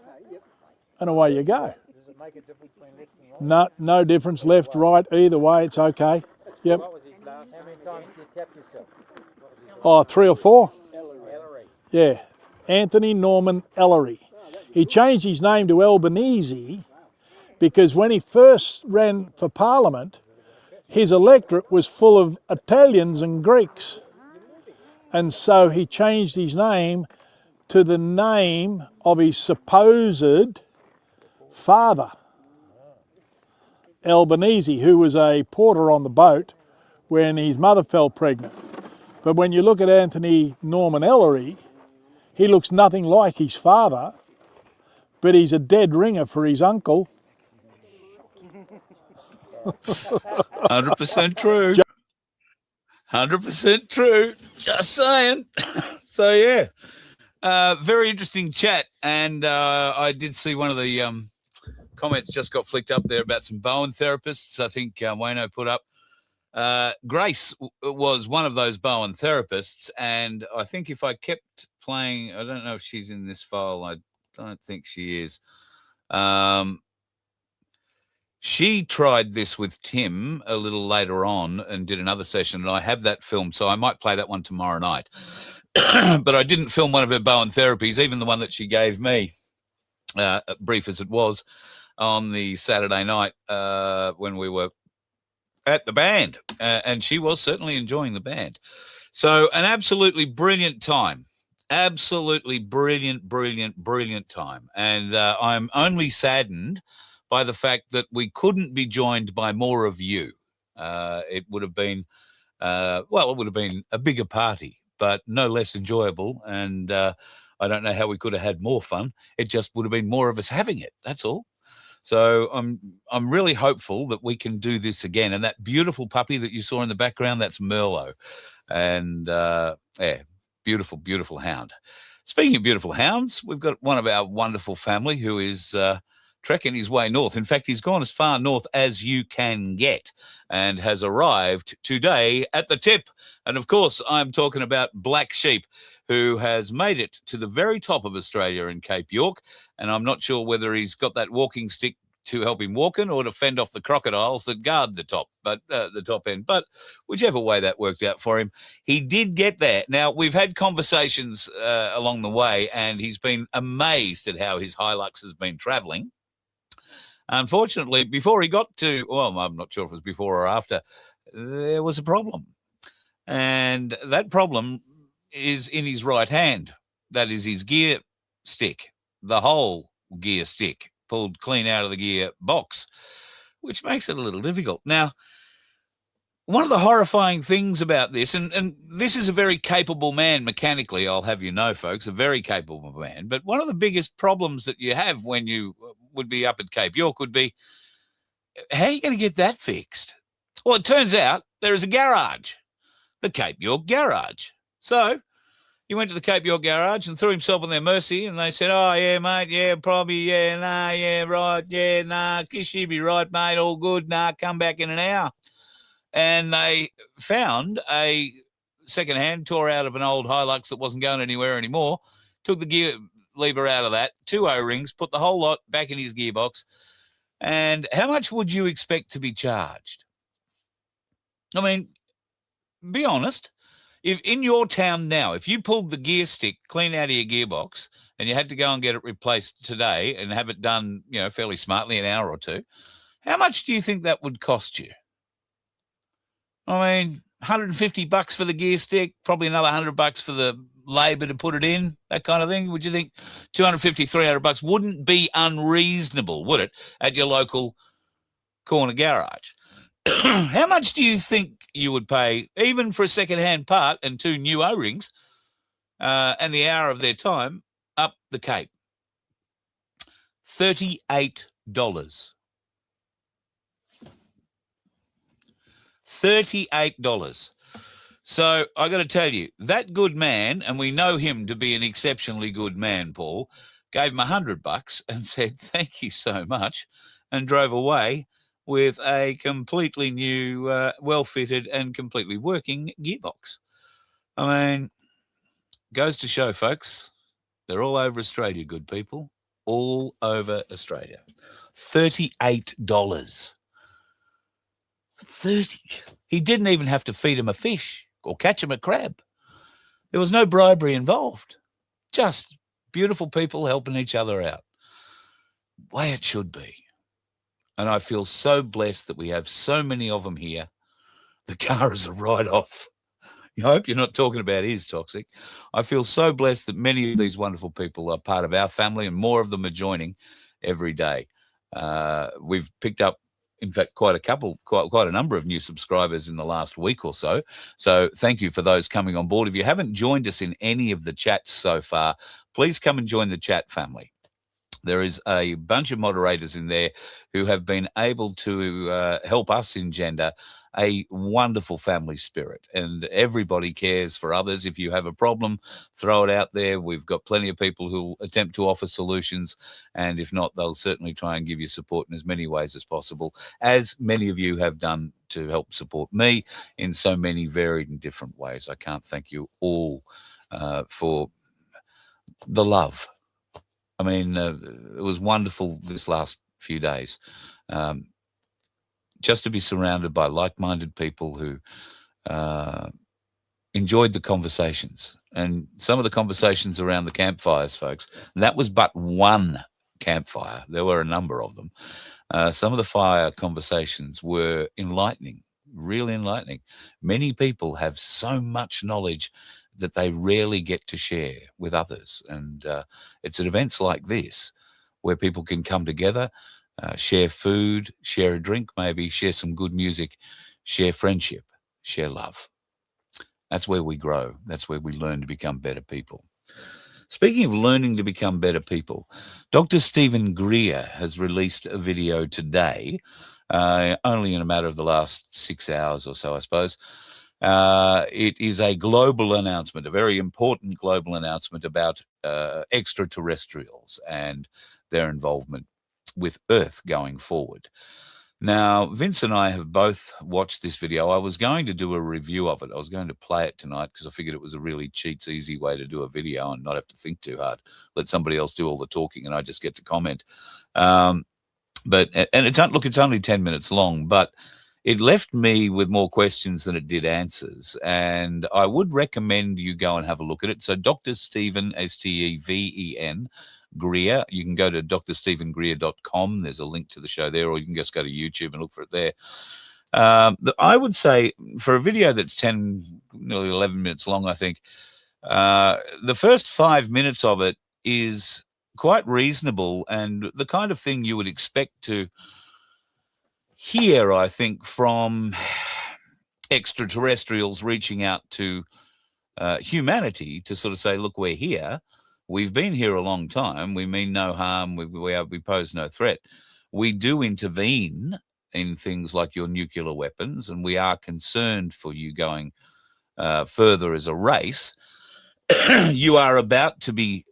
[SPEAKER 7] and away you go.
[SPEAKER 9] Does it make a difference between left and right?
[SPEAKER 7] No difference, left, right, either way, it's okay. Yep.
[SPEAKER 9] What was his last? How many times did you tap yourself?
[SPEAKER 7] Oh, 3 or 4.
[SPEAKER 9] Ellery.
[SPEAKER 7] Yeah. Anthony Norman Ellery. He changed his name to Albanese because when he first ran for Parliament, his electorate was full of Italians and Greeks. And so he changed his name to the name of his supposed father, Albanese, who was a porter on the boat when his mother fell pregnant. But when you look at Anthony Norman Ellery, he looks nothing like his father, but he's a dead ringer for his uncle.
[SPEAKER 2] 100% true. 100% true. Just saying. So, yeah. Very interesting chat. And I did see one of the comments just got flicked up there about some Bowen therapists. I think Wayno put up. Grace was one of those Bowen therapists. And I think if I kept playing, I don't know if she's in this file. I don't think she is. She tried this with Tim a little later on and did another session, and I have that filmed, so I might play that one tomorrow night. But I didn't film one of her Bowen therapies, even the one that she gave me, brief as it was, on the Saturday night when we were at the band, and she was certainly enjoying the band. So an absolutely brilliant time. Absolutely brilliant time. And I'm only saddened by the fact that we couldn't be joined by more of you. It would have been, it would have been a bigger party, but no less enjoyable. And I don't know how we could have had more fun. It just would have been more of us having it. That's all. So I'm really hopeful that we can do this again. And that beautiful puppy that you saw in the background, that's Merlot. And beautiful hound. Speaking of beautiful hounds, we've got one of our wonderful family who is trekking his way north. In fact, he's gone as far north as you can get and has arrived today at the tip. And of course, I'm talking about Black Sheep, who has made it to the very top of Australia in Cape York. And I'm not sure whether he's got that walking stick to help him walk in or to fend off the crocodiles that guard the top, the top end. But whichever way that worked out for him, he did get there. Now, we've had conversations along the way, and he's been amazed at how his Hilux has been travelling. Unfortunately, before he got to, well, I'm not sure if it was before or after, there was a problem. And that problem is in his right hand. That is his gear stick, the whole gear stick, pulled clean out of the gear box, which makes it a little difficult. Now, one of the horrifying things about this, and this is a very capable man mechanically, I'll have you know, folks, a very capable man, but one of the biggest problems that you have when you would be up at Cape York would be how are you going to get that fixed? Well, it turns out there is a garage, the Cape York Garage. So he went to the Cape York Garage and threw himself on their mercy, and they said, oh, yeah, mate, yeah, probably, yeah, nah, yeah, right, yeah, nah, kiss you, be right, mate, all good, nah, come back in an hour. And they found a second-hand, tore out of an old Hilux that wasn't going anywhere anymore, took the gear lever out of that, 2 O-rings, put the whole lot back in his gearbox. And how much would you expect to be charged? I mean, be honest. If in your town now, if you pulled the gear stick clean out of your gearbox and you had to go and get it replaced today and have it done, you know, fairly smartly, an hour or two, how much do you think that would cost you? I mean, $150 for the gear stick, probably another $100 for the labor to put it in, that kind of thing. Would you think $250, $300 wouldn't be unreasonable, would it, at your local corner garage? How much do you think you would pay, even for a second-hand part and 2 new O-rings and the hour of their time up the Cape? $38. $38. So I got to tell you, that good man, and we know him to be an exceptionally good man, Paul, gave him $100 and said, thank you so much, and drove away with a completely new, well-fitted and completely working gearbox. I mean, goes to show, folks, they're all over Australia, good people, all over Australia. $38. 30. He didn't even have to feed him a fish or catch him a crab. There was no bribery involved. Just beautiful people helping each other out. Way it should be. And I feel so blessed that we have so many of them here. The car is a write-off. I hope you're not talking about his toxic. I feel so blessed that many of these wonderful people are part of our family, and more of them are joining every day. We've picked up, in fact, quite a number of new subscribers in the last week or so. So thank you for those coming on board. If you haven't joined us in any of the chats so far, please come and join the chat family. There is a bunch of moderators in there who have been able to help us engender a wonderful family spirit, and everybody cares for others. If you have a problem, throw it out there. We've got plenty of people who attempt to offer solutions, and if not, they'll certainly try and give you support in as many ways as possible, as many of you have done to help support me in so many varied and different ways. I can't thank you all for the love. I mean, it was wonderful this last few days. Just to be surrounded by like-minded people who enjoyed the conversations. And some of the conversations around the campfires, folks, and that was but one campfire. There were a number of them. Some of the fire conversations were enlightening, really enlightening. Many people have so much knowledge that they rarely get to share with others. And it's at events like this where people can come together, share food, share a drink, maybe share some good music, share friendship, share love. That's where we grow. That's where we learn to become better people. Speaking of learning to become better people, Dr. Stephen Greer has released a video today, only in a matter of the last 6 hours or so, I suppose. It is a global announcement, a very important global announcement about extraterrestrials and their involvement with Earth going forward. Now, Vince and I have both watched this video. I was going to do a review of it. I was going to play it tonight because I figured it was a really cheats, easy way to do a video and not have to think too hard. Let somebody else do all the talking and I just get to comment. It's only 10 minutes long, but it left me with more questions than it did answers, and I would recommend you go and have a look at it. So Dr. Stephen, Steven, Greer, you can go to drstephengreer.com. There's a link to the show there, or you can just go to YouTube and look for it there. I would say for a video that's 10, nearly 11 minutes long, I think, the first 5 minutes of it is quite reasonable and the kind of thing you would expect to hear, I think, from extraterrestrials reaching out to humanity to sort of say, look, we're here. We've been here a long time. We mean no harm. We pose no threat. We do intervene in things like your nuclear weapons, and we are concerned for you going further as a race. You are about to be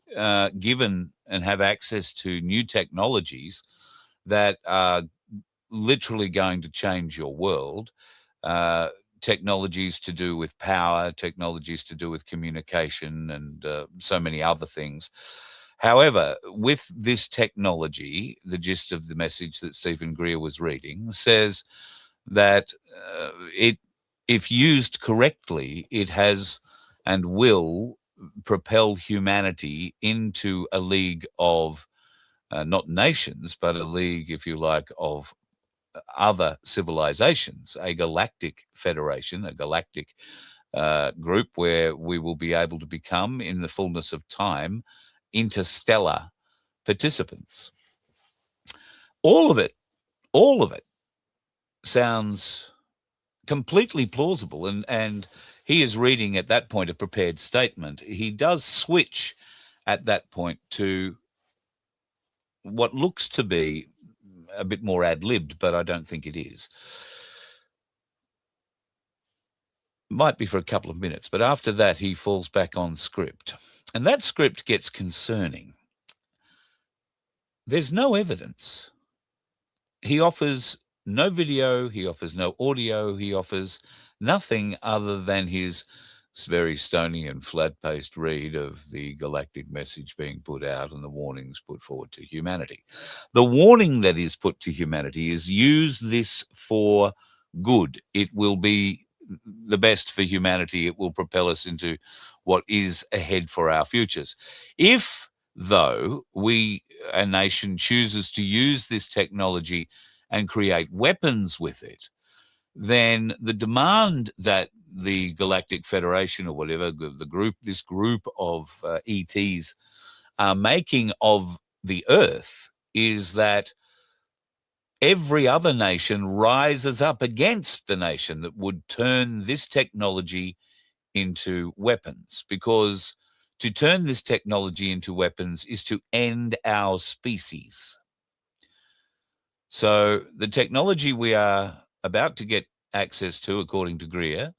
[SPEAKER 2] given and have access to new technologies that are literally going to change your world. Technologies to do with power, technologies to do with communication, and so many other things. However, with this technology, the gist of the message that Stephen Greer was reading says that if used correctly, it has and will propel humanity into a league of not nations, but a league, if you like, of other civilizations, a galactic federation, a galactic group where we will be able to become, in the fullness of time, interstellar participants. All of it sounds completely plausible, and he is reading at that point a prepared statement. He does switch at that point to what looks to be a bit more ad-libbed, but I don't think it is. Might be for a couple of minutes, but after that he falls back on script. And that script gets concerning. There's no evidence. He offers no video, he offers no audio, he offers nothing other than his very stony and flat-paced read of the galactic message being put out and the warnings put forward to humanity. The warning that is put to humanity is use this for good. It will be the best for humanity. It will propel us into what is ahead for our futures. If, though, a nation chooses to use this technology and create weapons with it, then the demand that the Galactic Federation or whatever, this group of ETs are making of the Earth is that every other nation rises up against the nation that would turn this technology into weapons, because to turn this technology into weapons is to end our species. So the technology we are about to get access to, according to Greer,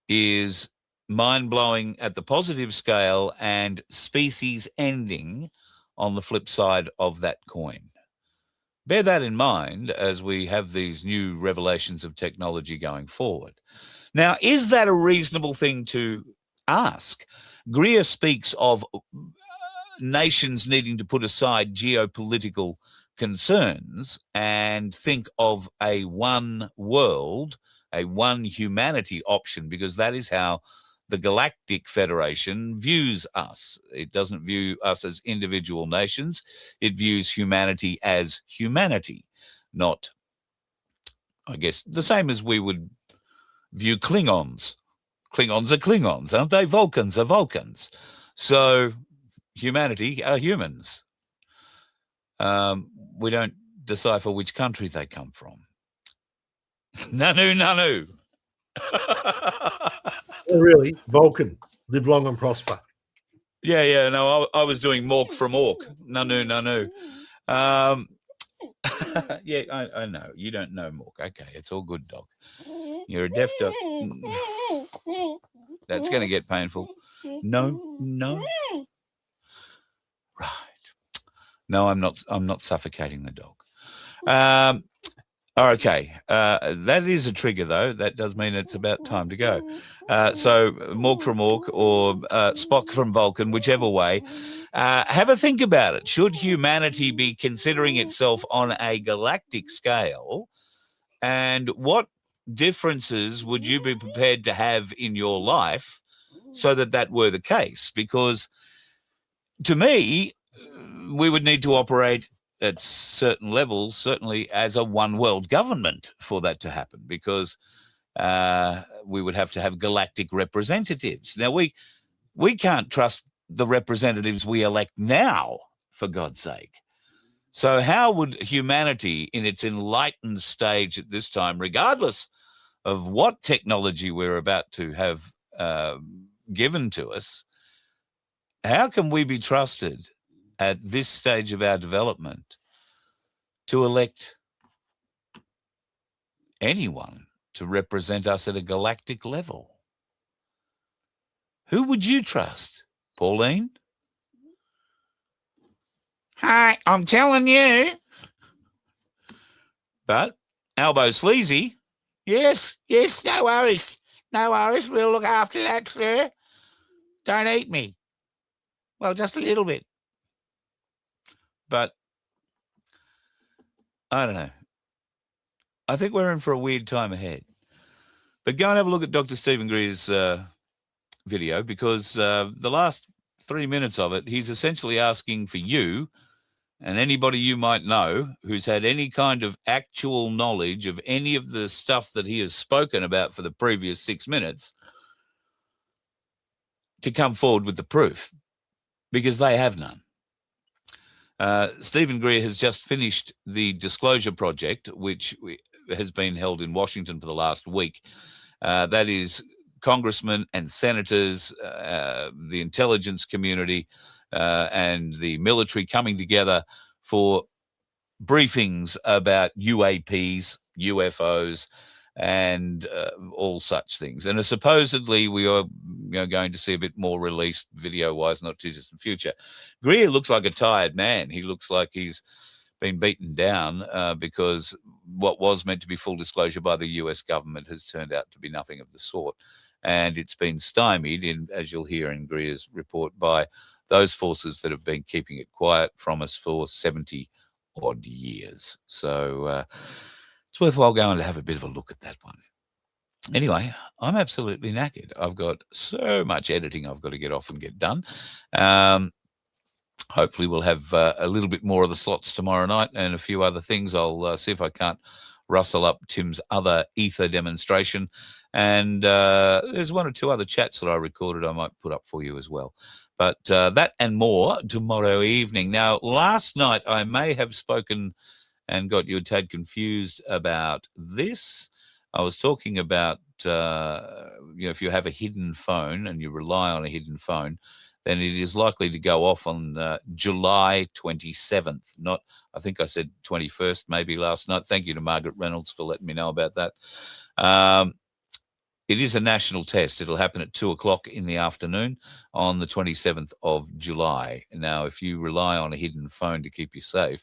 [SPEAKER 2] is mind-blowing at the positive scale and species ending on the flip side of that coin. Bear that in mind as we have these new revelations of technology going forward. Now, is that a reasonable thing to ask? Greer speaks of nations needing to put aside geopolitical concerns and think of a one world, a one humanity option, because that is how the Galactic Federation views us. It doesn't view us as individual nations. It views humanity as humanity, not, I guess, the same as we would view Klingons. Klingons are Klingons, aren't they? Vulcans are Vulcans. So humanity are humans. We don't decipher which country they come from. Nanu.
[SPEAKER 6] Oh, really? Vulcan. Live long and prosper.
[SPEAKER 2] Yeah. No, I was doing Mork from Orc. Nanu. Yeah, I know. You don't know Mork. Okay, it's all good, dog. You're a deaf dog. That's going to get painful. No. Right. No, I'm not suffocating the dog. Okay. That is a trigger, though. That does mean it's about time to go. So Mork from Orc or Spock from Vulcan, whichever way. Have a think about it. Should humanity be considering itself on a galactic scale? And what differences would you be prepared to have in your life so that were the case? Because to me, we would need to operate at certain levels, certainly as a one world government for that to happen, because we would have to have galactic representatives. Now, we can't trust the representatives we elect now, for God's sake. So how would humanity in its enlightened stage at this time, regardless of what technology we're about to have given to us, how can we be trusted at this stage of our development to elect anyone to represent us at a galactic level. Who would you trust? Pauline? Hi, I'm telling you. But Albo Sleazy, yes, no worries. No worries, we'll look after that, sir. Don't eat me. Well, just a little bit. But I don't know. I think we're in for a weird time ahead. But go and have a look at Dr. Stephen Greer's video, because the last 3 minutes of it, he's essentially asking for you and anybody you might know who's had any kind of actual knowledge of any of the stuff that he has spoken about for the previous 6 minutes to come forward with the proof, because they have none. Stephen Greer has just finished the Disclosure Project, which has been held in Washington for the last week. That is congressmen and senators, the intelligence community, and the military coming together for briefings about UAPs, UFOs, and all such things. And supposedly we are going to see a bit more released video-wise, not too distant future. Greer looks like a tired man. He looks like he's been beaten down because what was meant to be full disclosure by the US government has turned out to be nothing of the sort. And it's been stymied, as you'll hear in Greer's report, by those forces that have been keeping it quiet from us for 70-odd years. So it's worthwhile going to have a bit of a look at that one. Anyway, I'm absolutely knackered. I've got so much editing I've got to get off and get done. Hopefully we'll have a little bit more of the slots tomorrow night and a few other things. I'll see if I can't rustle up Tim's other ether demonstration. And there's one or two other chats that I recorded I might put up for you as well. But that and more tomorrow evening. Now, last night I may have spoken and got you a tad confused about this. I was talking about, if you have a hidden phone and you rely on a hidden phone, then it is likely to go off on July 27th. Not, I think I said 21st maybe last night. Thank you to Margaret Reynolds for letting me know about that. It is a national test. It'll happen at 2:00 in the afternoon on the 27th of July. Now, if you rely on a hidden phone to keep you safe,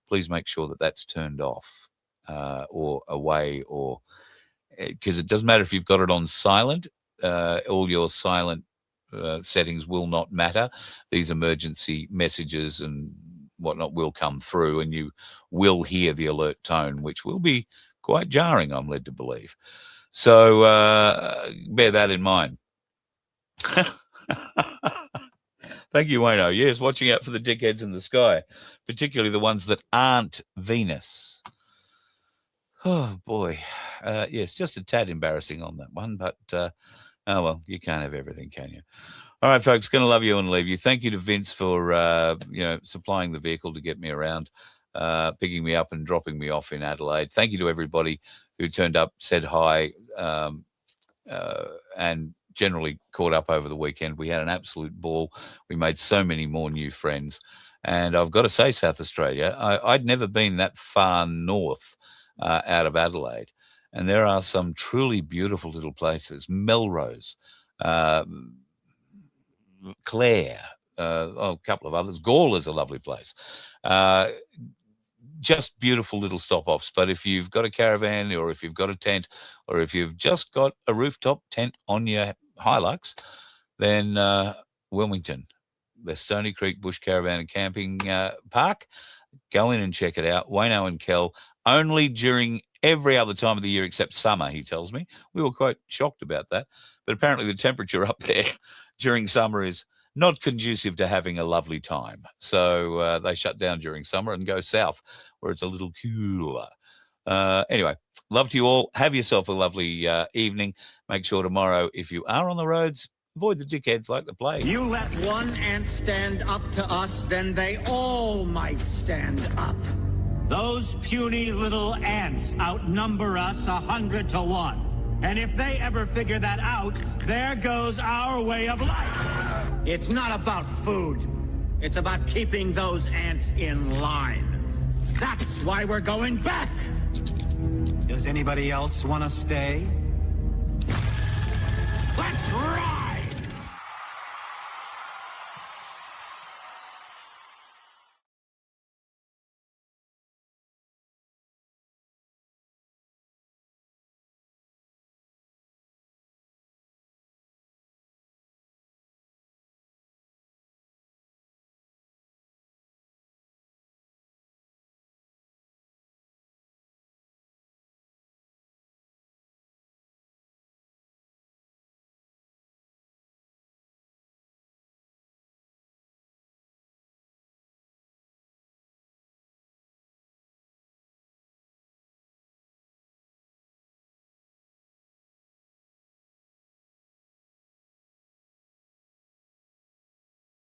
[SPEAKER 2] please make sure that that's turned off or away, or because it doesn't matter if you've got it on silent. All your silent settings will not matter. These emergency messages and whatnot will come through, and you will hear the alert tone, which will be quite jarring, I'm led to believe. So bear that in mind. Thank you, Wayno. Yes, watching out for the dickheads in the sky, particularly the ones that aren't Venus. Oh, boy. Yes, just a tad embarrassing on that one, but oh, well, you can't have everything, can you? All right, folks, going to love you and leave you. Thank you to Vince for, supplying the vehicle to get me around, picking me up and dropping me off in Adelaide. Thank you to everybody who turned up, said hi, and generally caught up over the weekend. We had an absolute ball. We made so many more new friends. And I've got to say, South Australia, I'd never been that far north out of Adelaide. And there are some truly beautiful little places. Melrose, Clare, a couple of others. Gawler is a lovely place. Just beautiful little stop-offs. But if you've got a caravan, or if you've got a tent, or if you've just got a rooftop tent on your Hilux, then Wilmington, the Stony Creek Bush Caravan and Camping Park, go in and check it out. Wayno and Kel, only during every other time of the year except summer, he tells me. We were quite shocked about that. But apparently the temperature up there during summer is not conducive to having a lovely time. So they shut down during summer and go south where it's a little cooler. Anyway, love to you all. Have yourself a lovely evening. Make sure tomorrow, if you are on the roads, avoid the dickheads like the plague.
[SPEAKER 10] You let one ant stand up to us, then they all might stand up. Those puny little ants outnumber us 100 to 1. And if they ever figure that out, there goes our way of life. It's not about food. It's about keeping those ants in line. That's why we're going back. Does anybody else want to stay? Let's rock!